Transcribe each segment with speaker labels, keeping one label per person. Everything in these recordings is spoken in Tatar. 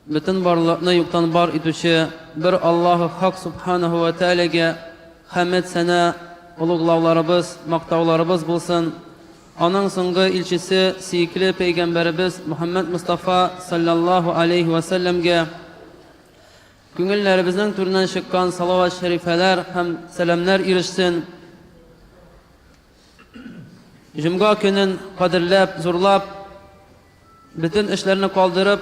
Speaker 1: Bütün barlыкны юктан бар итүче бер Аллаһы Хак Субханаһу ва Тәаләгә хәмд сана, улуглауларыбыз, мактауларыбыз булсын. Аның соңгы илчесе, сөйкле пәйгамбәрбез Мөхәммәд Мустафа саллаллаһу алейхи ва сәлләмгә күңелләребезнең түреннән чыккан салават шәрифәләр һәм сәламнәр ирешсен. Җомга көнен кадерләп, зурлап, bütün эшләрне калдырып,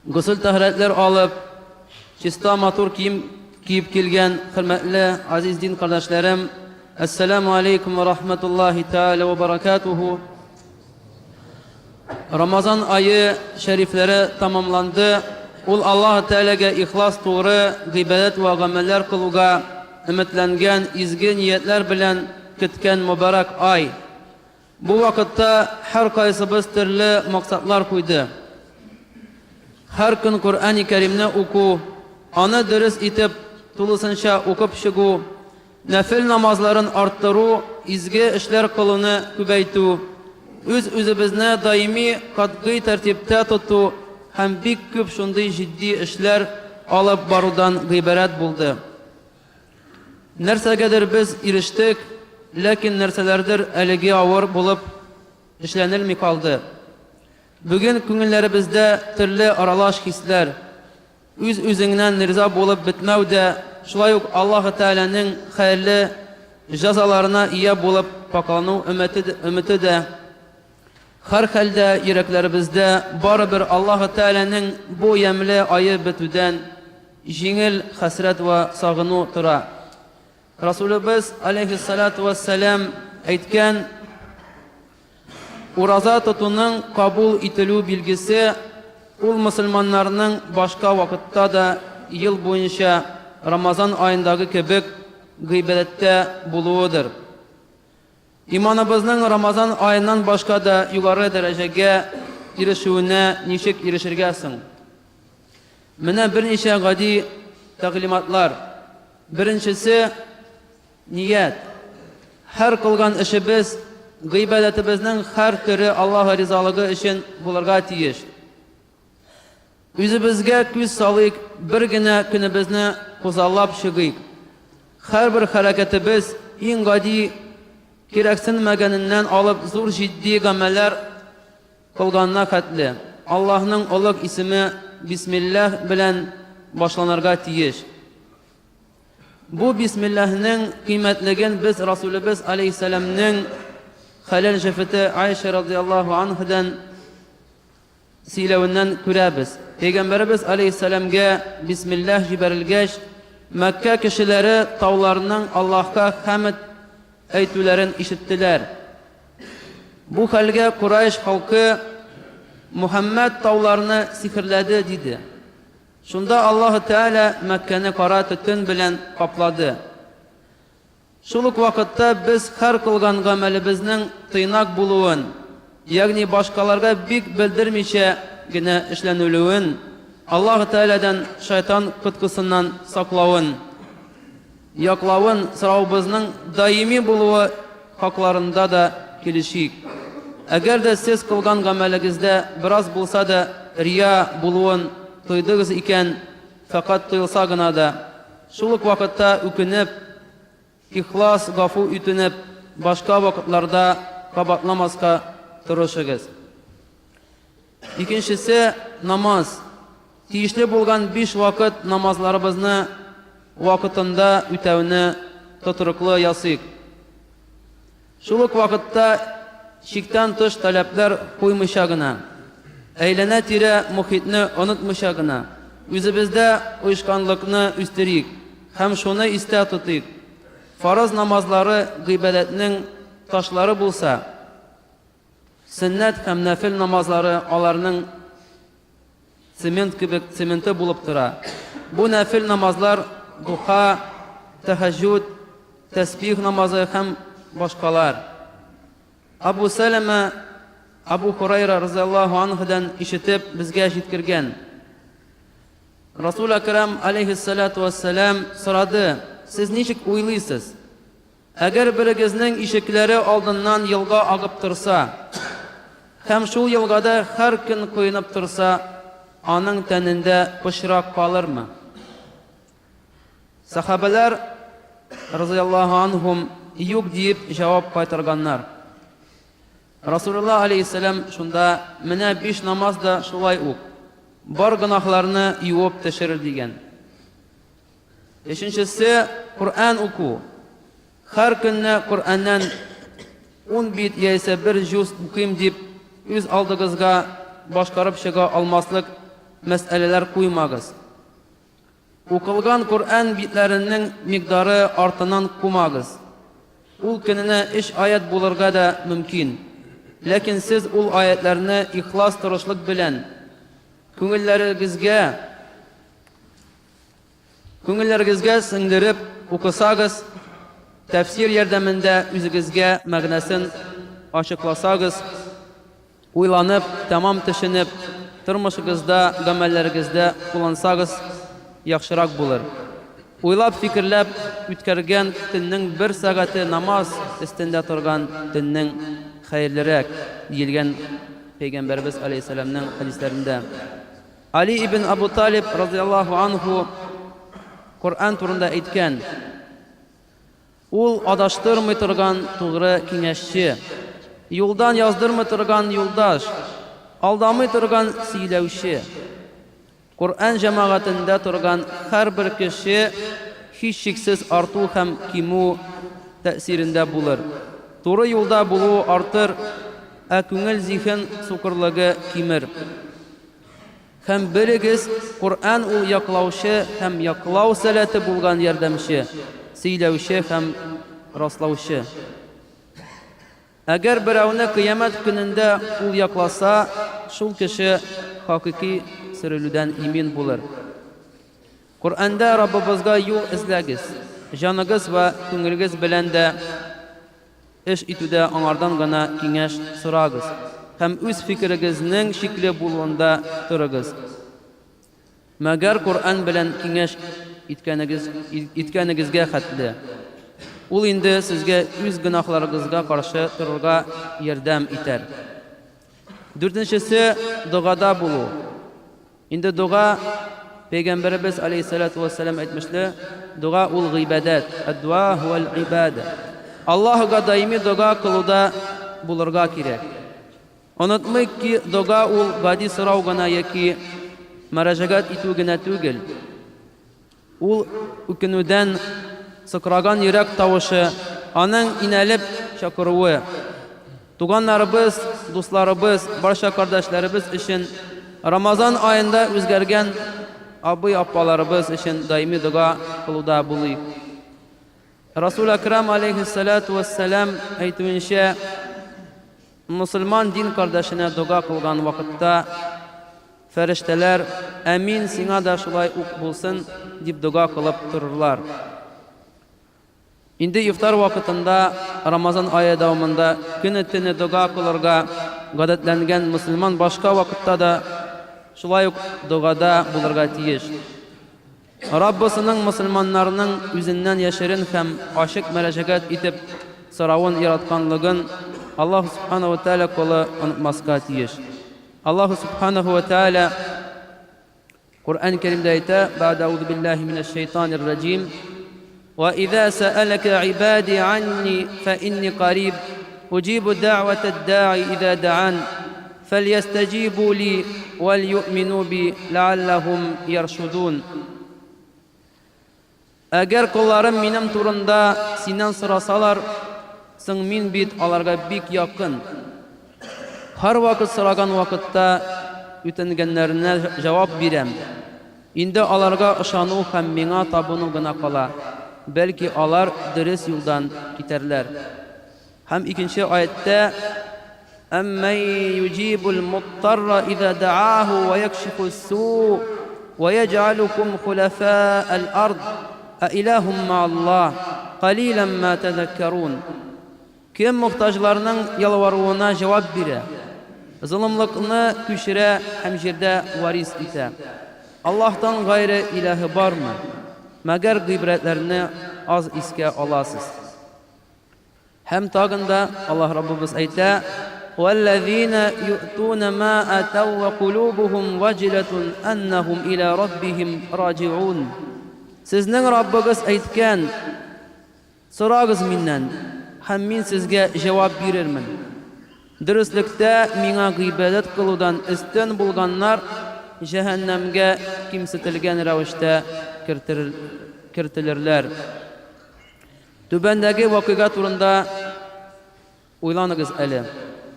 Speaker 1: гусул тәһарәтләр алып, чиста матур кием киеп килгән хөрмәтле азиз дин кардәшләрем, ассаламу алейкум ва рахматуллахи тааля ва баракатуху. Рамазан айы шәрифләре тамамланды. Ул Аллаһ Тәаләгә ихлас туры гыйбадат ва гамәлләр кылуга өметләнгән изге ниятләр белән көткән мубарак ай. Бу вакытта һәр кайсыбыз төрле максатлар куйды. Һәр көн Кур'ан-ы Кәримне уку, аны дөрес итеп тулысынча укып чыгу, нәфил намазларын арттыру, изге эшләр кылуны күбәйтү, үз-үзебезне даими катгый тәртиптә тоту һәм бик күп шундый җитди эшләр алып барудан гыйбарәт булды. Нәрсәгәдер без ирештек, ләкин нәрсәләрдер әлеге авыр булып эшләнелми калды. Бүген күңелләребездә төрле аралаш хисләр, үз-үзеңнән риза булып бетмәү дә, шулай ук Аллаһ Тәаләнең хәерле җәзаларына ия булып паклану өмете дә, һәр хәлдә йөрәкләребездә барыбер Аллаһ Тәаләнең бу ямьле айы бетүдән җиңел хәсрәт ва сагыну тора. Расулыбыз алейхиссалату вассалам әйткән, ураза тотуның кабул ителү билгесе ул мөселманнарның башка вакытта да ел буенча Рамазан айындагы кебек гыйбадәттә булуыдыр. Иманыбызның Рамазан айынан башка да югары дәрәҗәгә ирешүенә ничек ирешергә соң? Менә берничә гади тәгълиматлар. Беренчесе ният. Һәр кылган эшебез, гыйбадәтебезнең һәр төре Аллаһ ризалыгы өчен булырга тиеш. Үзебезгә күз салыйк, бер генә көнебезне кузаллап чыгыйк. Һәрбер хәрәкәтебез иң гади кирәксенмәгәненнән алып зур җитди гамәлләр кылганна хәтле Аллаһның олуг исеме бисмиллаһ белән башланырга тиеш. Бу бисмиллаһның кыйммәтлеген без Расулыбыз алейһиссаламның хәләл җефете Айша радиллаһу анһадан сөйләвеннән күрәбез. Пәйгамбәрбез алейһиссаламга бисмиллаһ җибәрелгәч, Мәккә кешеләре тауларның Аллаһка хәмд әйтүләрен ишеттеләр. Бу хәлгә Курайш халкы Мөхәммәд тауларны сихерләде диде. Шунда Аллаһ Тәалә Мәккәне кара төтен белән каплады. Шул ук вакытта без һәр кылган гамәлебезнең тыйнак булуын, ягъни башкаларга бик белдермичә генә эшләнүлеген, Аллаһ Тәаләдән шайтан кыткысыннан саклавын, яклавын сораубызның даими булуы хакларында да килешик. Әгәр дә сез кылган гамәлегездә бераз булса да рия булуын тойдыгыз икән, фақат тыйлса гына да, шул ук вакытта үкенеп, ихлас, гафу үтенеп, башка вакытларда кабатламаска тырышыгыз. Икенчесе намаз. Тиешле булган 5 вакыт намазларыбызны вакытында үтәүне тотрыклы ясыйк. Шул ук вакытта шиктән тыш таләпләр куймыйча гына, әйләнә-тирә мөхитне онытмыйча гына, үзебездә уйышканлыкны үстерик һәм шуны истә тотыйк. Фарыз намазлары гыйбадәтнең ташлары булса, сөннәт һәм нәфил намазлары аларның цемент кебек цементы булып тора. Бу нәфил намазлар духа, тәһәҗҗүд, тәсбих намазы һәм башкалар. Абу Сәләмә Абу Хурайра разияллаһу анһудан ишетеп безгә җиткергән. Расул Акрам алейһиссалату вассалам сорады: "Сез ничек уйлыйсыз? Әгәр берегезнең ишекләре алдыннан елга агып торса, һәм шул елгада һәр көн коенып торса, аның тәнендә пычрак калырмы? Сахабалар разыяллаху анхум юк дип җавап кайтарганнар. Расулуллах алейхиссалам шунда менә 5 намаз да шулай ук бар гынахларны юып төшерер дигән. Өченчесе Кур'ан уку. Һәр көнне Кур'аннан 10 бит яисә 1 җүз укыйм дип үз алдыгызга башкарып чыга алмаслык мәсьәләләр куймагыз. Укылган Кур'ан битләренең микдары артыннан кумагыз. Ул көненә 3 аят булырга да мөмкин. Ләкин сез ул аятларны ихлас тырышлык белән күңелләрегезгә сеңдереп укысагыз, тәфсир ярдәмендә үзегезгә мәгънәсен ачыкласагыз, уйланып, тәмам төшенеп, тормышыгызда, гамәлләрегездә куллансагыз, яхшырак булыр. Уйлап, фикерләп үткәргән төннең 1 сәгате намаз өстендә торган төннең хәерлерәк диелгән Пәйгамбәрбез алейһиссаламның хадисләрендә. Али ибн Абу Талиб разыяллаху анху Кур'ан турында әйткән: ул адаштырмый торган тугры киңәшче, юлдан яздырмый торган юлдаш, алдамый торган сөйләүче. Кур'ан җәмәгатендә торган һәрбер кеше һичшиксез арту һәм кимү тәэсирендә булыр. Туры юлда булу артыр, ә күңел зиһен сукырлыгы кимер. Һәм белегез, Кур'ан ул яклаучы һәм яклау сәләте булган ярдәмче, сөйләүче һәм раслаучы. Әгәр берәүне кыямәт көнендә ул якласа, шул кеше хакыйкый сөрелүдән имин булыр. Кур'анда Раббыбызга юл эзләгез, җаныгыз ва күңелегез белән дә эш итүдә аңардан гына киңәш сорагыз һәм үз фикерегезнең шикле булуында торыгыз. Мәгәр Кур'ан белән киңәш иткәнегезгә хәтле, ул инде сезгә үз гынахларыгызга каршы торырга ярдәм итәр. 4-нчесе дугада булу. Инде дуга Пәйгамбәрбез алейһиссалату вассалам әйтмешле, дуга ул гыйбадат, ад-дуа хуал ибада. Аллаһка даими дуга кылуда булырга кирәк. Онытмыйк ки, дуга ул гади сорау гына яки мәрәҗәгать итү генә түгел. Ул үкенүдән сыкраган йөрәк тавышы, аның инәлеп чакыруы. Туганнарыбыз, дусларыбыз, барча кардәшләребез өчен Рамазан айында үзгәргән абый-апаларыбыз өчен даими дуга кылуда булыйк. Расул Акрам алейхиссалату вассалам әйтүенчә, мусульман дин кардәшенә дуга кылган вакытта фәрештәләр «Әмин, сиңа да шулай ук булсын» дип дуга кылып торырлар. Инде ифтар вакытында, Рамазан ае дәвамында көне-төне дуга кылырга гадәтләнгән мусульман башка вакытта да шулай ук дугада булырга тиеш. Раббысының мусульманнарның үзеннән яшерен һәм ачык мәрәҗәгать итеп сорауын яратканлыгын Аллаһ субханаһу ва тааля колы онытмаска тиеш. Аллаһ субханаһу ва тааля Кур'ан Кәримдә әйтә: "Бә'дә аузу биллаһи минаш шайтанир раҗим. Ва иза саалака ибади анни фа инни қариб, уҗибу даъватад да'i иза дa'ан, фальястаҗибу ли вал ю'мину би ла'аллахум яршудун." Әгәр кулларым минем турында синнән сорасалар, соң мин бит аларга бик якын. Һәр вакыт сораган вакытта үтенгәннәренә җавап бирәм. Инде аларга ышану һәм миңа табыну гына кала. Бәлки алар дөрес юлдан китәрләр. Һәм икенче аятта: "Амман юҗибул муттарра иза да'аху ва якшифу ссу ва ядж'алукум хулафа'ал ард аилахум ма'аллах қалилан ма тадаккарун." Кем мохтаҗларның ялваруына җавап бирә, золымлыкны күчерә һәм җирдә варис итә. Аллаһтан гайре илаһы бармы? Мәгәр гыйбрәтләрне аз искә аласыз. Һәм тагында Аллаһ Раббыбыз әйтә: والذين يؤتون ما أتوا وقلوبهم وجلة أنهم إلى ربهم راجعون. Сезнең Раббыгыз әйткән: сорагыз миннән, һәм мин сезгә җавап бирермен. Дөреслектә миңа гыйбадәт кылудан өстен булганнар җәһәннәмгә кимсетелгән рәвештә кертелерләр. Түбәндәге вакыйга турында уйланыгыз әле.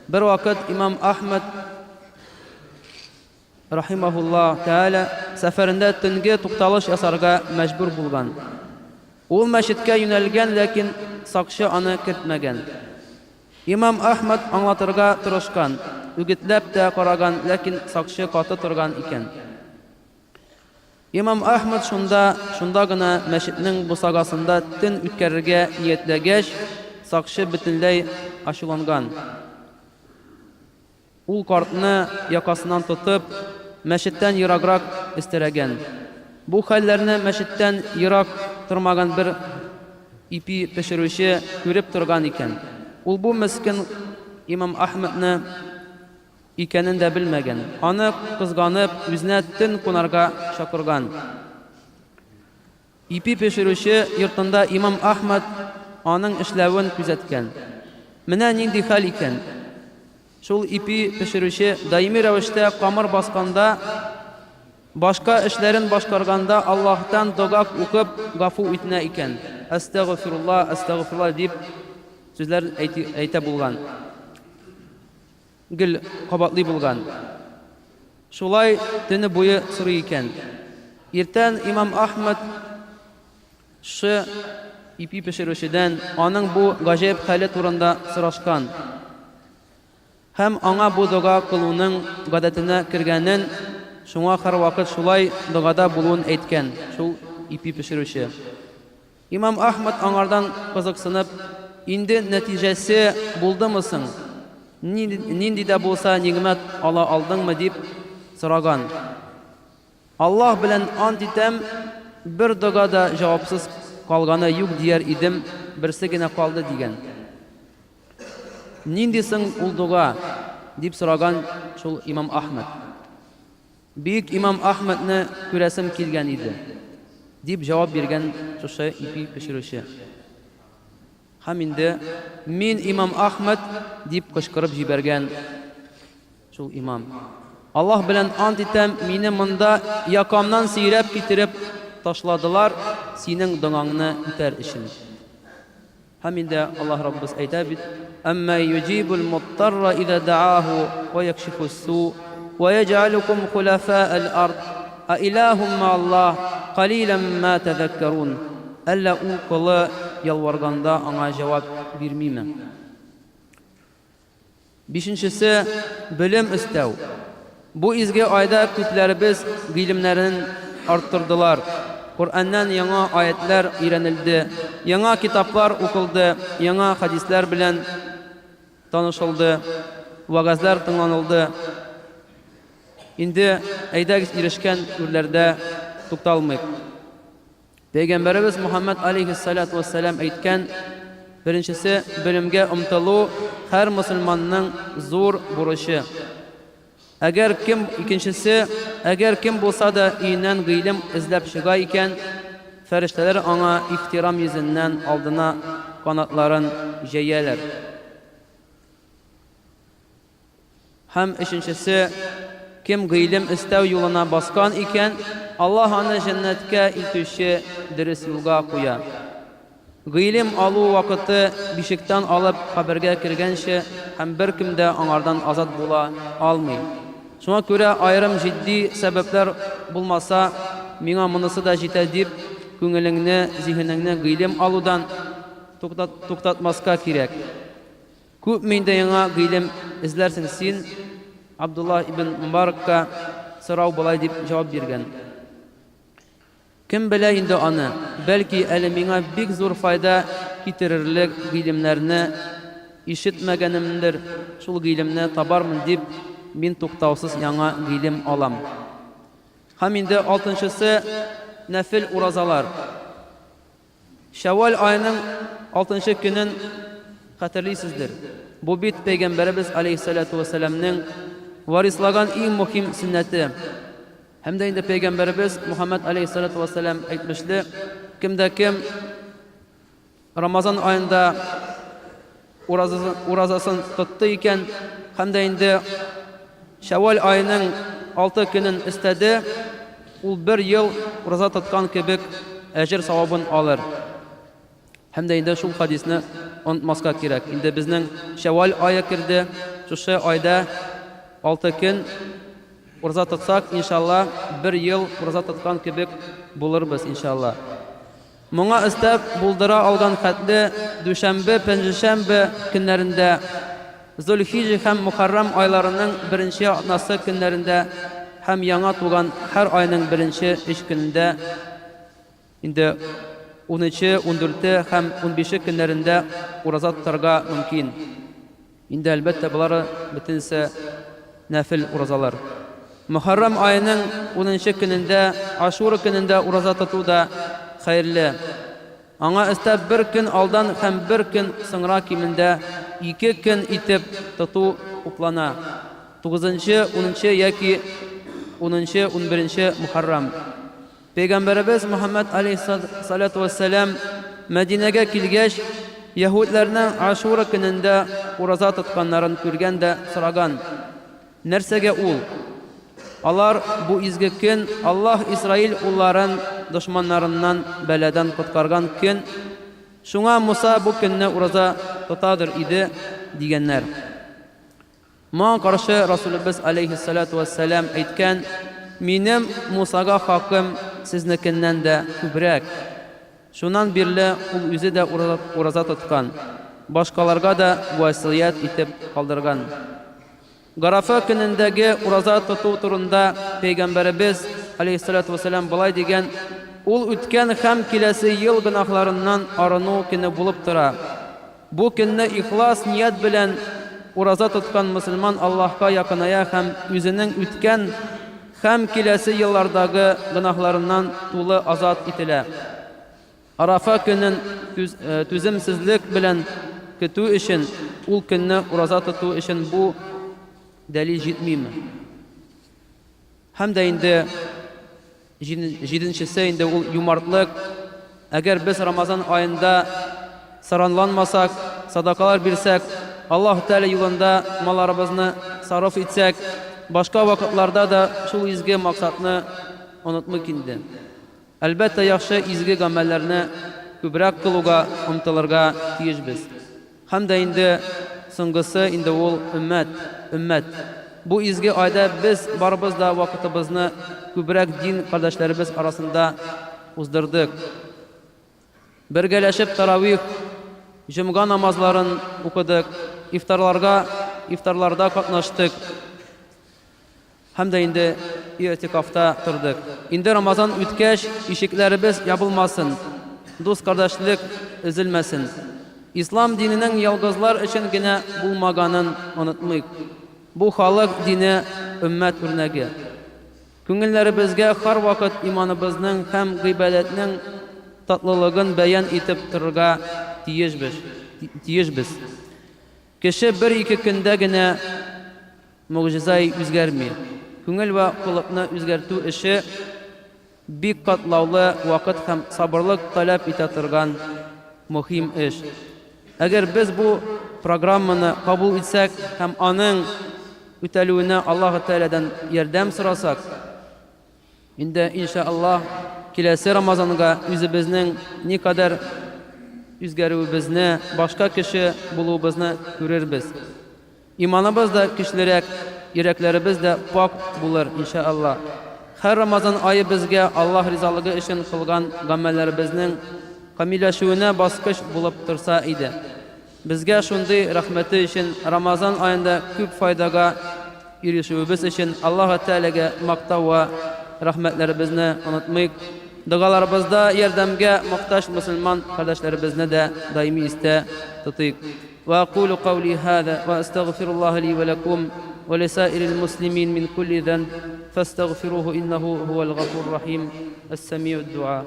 Speaker 1: Бер вакыт имам Ахмад рахимахуллаһ тәала сәфәрендә төнге тукталыш ясарга мәҗбүр булган. Ул мәчеткә юнәлгән, ләкин сакчы аны кертмәгән. Имам Ахмад аңлатырга тырышкан, үгетләп тә караган, ләкин сакчы каты торган икән. Имам Ахмад шунда гына мәчетнең бусагасында төн үткәрергә ниятләгәч, сакчы бөтенләй ачуланган. Ул картны якасыннан тотып, мәчеттән ераграк өстерәгән. Бу хәлләрне мәчеттән ерак тормаган бер ипи пешерүче күреп торган икән. Ул бу мескин имам Ахмадны икәнен дә белмәгән. Аны кызганып, үзенә төн кунарга чакырган. Ипи пешерүче йортында имам Ахмад аның эшләвен күзәткән. Менә нинди хәл икән. Шул ипи пешерүче даими рәвештә камыр басканда, башка эшләрен башкарганда Аллаһтан дуга укып гафу итнә икән. Астагфирулла, астагфирулла дип сүзләр әйтә булган. Гел кабатлый булган. Шулай төне буе сорый икән. Иртән имам Ахмад ипи пешерүчедән аның бу гаҗәп хәле турында сорашкан. Һәм аңа бу дуга кылуның гадәтенә кергәнен, шуңа һәр вакыт шулай дугада булуын әйткән, шул ипи пешерүче. Имам Ахмад аңардан кызыксынып, инде нәтиҗәсе булдымы соң? Нинди дә булса нигъмәт ала алдыңмы дип сораган. Аллаһ белән ант итәм, бер дуга да җавапсыз калганы юк дияр идем, берсе генә калды дигән. Нинди соң ул дуга дип сораган шул имам Ахмад. Бик имам Ахмадны күрәсем килгән иде дип җавап биргән шушы ипи пешерүче. Һәм инде мин имам Ахмад дип кычкырып җибәргән шул имам. Аллаһ белән ант итәм, мине монда якамнан сөйрәп китереп ташладылар синең дуңаңны үтәр өчен. Һәм инде Аллаһ Раббыбыз әйтә бит: «Әмма юҗибул муттарра иза дааху ва якшифус су ва яҗалукум хулафа'ал ард а илахум ма'аллаһ қалилан ма тадаккарун». Әллә ул кулы ялварганда аңа җавап бирмиме? Бишенчесе белем истәү. Бу изге айда күпләребез гыйлемнәрен арттырдылар. Коръәннән яңа аятлар өйрәнелде, яңа китаплар укылды, яңа хадислар белән танышылды, вагазлар тыңланылды. Инде әйдәгез ирешкән үрләрдә тукталмыйк. Пәйгамбәрбез Мухаммад алейхиссалату вассалам әйткән: беренчесе белемгә омтылу һәр мөселманның зур бурычы. Икенчесе, әгәр кем булса да өеннән гыйлем эзләп чыга икән, фәрештәләр аңа ихтирам йөзеннән алдына канатларын җәяләр. Һәм өченчесе, кем гыйлем истәү юлына баскан икән, Аллаһ аны җәннәткә илтүче дөрес юлга куя. Гыйлем алу вакыты бишектән алып кабергә кергәнче һәм бер кем дә аңардан азат була алмый. Шуңа күрә айрым җитди сәбәпләр булмаса, миңа монысы да җитә дип, күңелеңне, зиһенеңне гыйлем алудан туктатмаска кирәк. Күпме инде яңа гыйлем эзләрсең син? Абдулла ибн Мубаракка сорау болай дип җавап биргән: кем белә инде аны, бәлки әле миңа бик зур файда китерерлек гыйлемнәрне ишетмәгәнемдер, шул гыйлемне табармын дип, мин туктаусыз яңа гыйлем алам. Һәм инде алтынчысы нәфил уразалар. Шәввал айының 6-нчы көнен хәтерлисездер. Бу бит Пәйгамбәрбез алейхиссалату вассаламның варислаган иң мөһим сөннәте. Һәм дә инде Пәйгамбәрбез Мухаммад алейхиссалату вассалам әйтмешле, кемдә кем Рамазан айында уразасын тотты икән, һәм дә инде Шәввал айының 6 көнен истәде, ул 1 ел ураза тоткан кебек әҗр савабын алыр. Һәм дә инде шул хадисне онытмаска кирәк. Инде безнең Шәввал ае кирде, шушы айда 6 көн ураза тотсак, иншалла 1 ел ураза тоткан кебек булырбыз, иншалла. Моңа истәп булдыра алган хәтле дүшәмбе, пәнҗешәмбе көннәрендә, Зулхиҗа һәм Мухаррам айларының 1нче атнасы көннәрендә һәм яңа туган һәр айның 1нче эш көнендә, инде 13, 14 һәм 15 көннәрендә ураза тотарга мөмкин. Инде әлбәттә булары бөтенсе нәфил уразалар. Мухаррам айының 10нче көнендә, Ашура көнендә ураза тоту да хәерле. Аңа истәп 1 көн алдан һәм 1 көн соңра кимендә 2 көн итеп тоту уплана. 9нче, 10нче яки 10нче, 11нче Мухаррам. Пәйгамбәрбез Мухаммад алейхиссалату вассалам Мәдинәгә килгәч, яһудларның Ашура көнендә ураза тотканнарын күргәндә сораган. Нәрсәгә ул? Алар бу изге көн Аллаһ Исраил улларын дошманнарыннан бәладән коткарган көн. Шуңа Муса бу көнне ураза тотадыр иде дигәннәр. Моңа каршы Расулыбыз алейхиссалату вассалам әйткән: "Минем Мусага хакым сезнекеннән дә күбрәк." Шуннан бирле ул үзе дә ураза тоткан. Башкаларга да васыят итеп калдырган. Гарафа көнендәге ураза тоту турында Пәйгамбәрбез алейхиссалату вассалам болай дигән: "Ул үткән һәм киләсе ел гынаһларыннан арыну көне булып тора. Бу көнне ихлас ният белән ураза тоткан мөселман Аллаһка якыная һәм үзенең үткән һәм киләсе еллардагы гынаһларыннан тулы азат ителә." Арафа көнен түземсезлек белән көтү өчен, ул көнне ураза тоту өчен бу дәлил җитмиме? Һәм дә инде 7нчесе инде ул юмартлык. Әгәр без Рамазан айында саранланмасак, садакалар бирсәк, Аллаһ Тәала юлында малларыбызны сарыф итсәк, башка вакытларда да шул изге максатны онытмыйк инде. Әлбәттә яхшы изге гамәлләрне күбрәк кылуга омтылырга тиешбез. Һәм дә инде соңгысы инде ул өммәт. Бу изге айда без барыбыз да вакытыбызны күбрәк дин кардәшләребез арасында уздырдык. Бергәләшеп таравих, җомга намазларын укыдык, ифтарларда катнаштык. Һәм дә инде иътикафта тордык. Инде Рамазан үткәч, ишекләребез ябылмасын, дус кардәшлек өзелмәсен. Ислам диненең ялгызлар өчен генә булмаганын онытмыйк. Бу халык дине өммәт үрнәге. Күңелләребезгә һәр вакыт иманыбызның һәм гыйбадәтнең татлылыгын бәян итеп торырга тиешбез. Кеше 1-2 көндә генә мөгъҗиза үзгәрми. Күңел ва кулыкны үзгәртү эше бик катлаулы вакыт һәм сабырлык таләп итә торган мөһим эш. Әгәр без бу программаны кабул итсәк һәм аның үтәлүенә Аллаһ Тәаләдән ярдәм сорасак, инде иншааллаһ киләсе Рамазанга үзебезнең никадәр үзгәрүебезне, башка кеше булуыбызны күрербез. Иманыбыз да көчлерәк, йөрәкләребез дә пак булыр иншааллаһ. Һәр Рамазан айы безгә Аллаһ ризалыгы өчен кылган гамәлләребезнең камилләшүенә баскыч булып торса иде. Безгә шундый рәхмәте өчен Рамазан айында күп файдага ирешүебез өчен Аллаһ Тәаләгә мактау ва рәхмәтләребезне онытмыйк. Дугаларыбызда ярдәмгә мохтаҗ мөселман кардәшләребезне дә даими истә тотыйк. Ва aqulu qawli hada wa astaghfirullah li wa lakum wa li sa'iril muslimin min kulli dhanb fastaghfiruhu innahu huwal ghafurur rahim. As-sami'ud du'a.